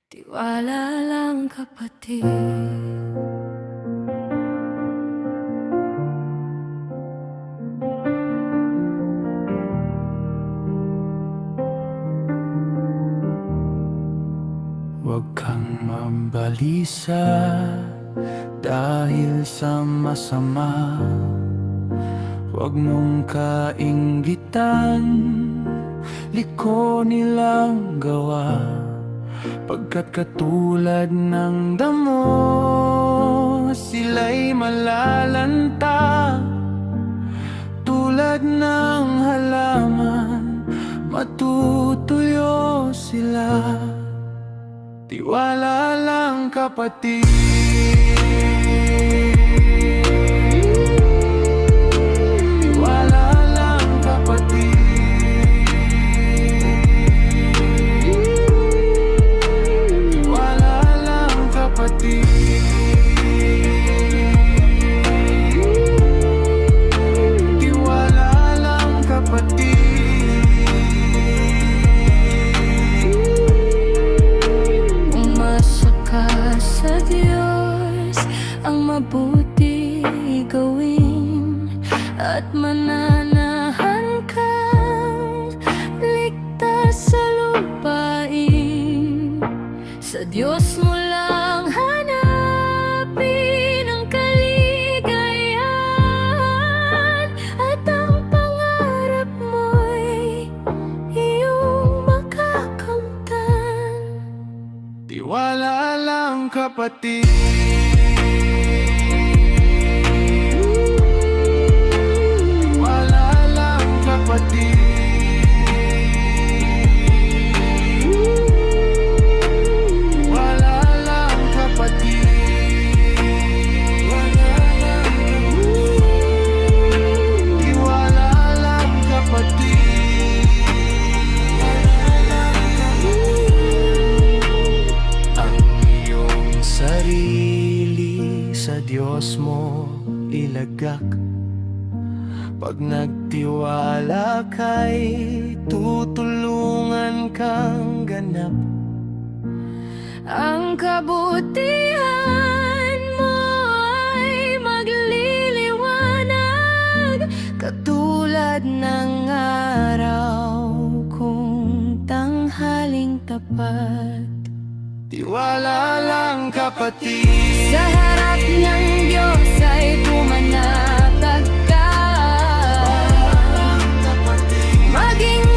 Tiwala lang kapatid. Huwag kang mabalisa dahil sa masama. Huwag mong kainggitan, liko nilang gawa. Pagkat katulad ng damo, sila'y malalanta. Tulad ng halaman, matutuyo sila. Tiwala lang kapatid. Tiwala lang kapatid. Tiwala lang kapatid. Tiwala lang kapatid. Sa Diyos ang mabuti gawin at mananahan kang ligtas sa lupain. Sa Diyos mo lang hanapin ang kaligayahan at ang pangarap mo'y iyong makakamtan. Tiwala lang kapatid. Tiwala lang kapatid. Tiwala lang kapatid. Tiwala lang kapatid. Ang iyong sarili sa Diyos mo ilagak. Pag nagtiwala kay tutulungan kang ganap. Ang kabutihan mo ay magliliwanag katulad ng araw kung tanghaling tapat. Tiwala lang kapatid. Sa harap ng Diyos ay pumanatag ka. Maging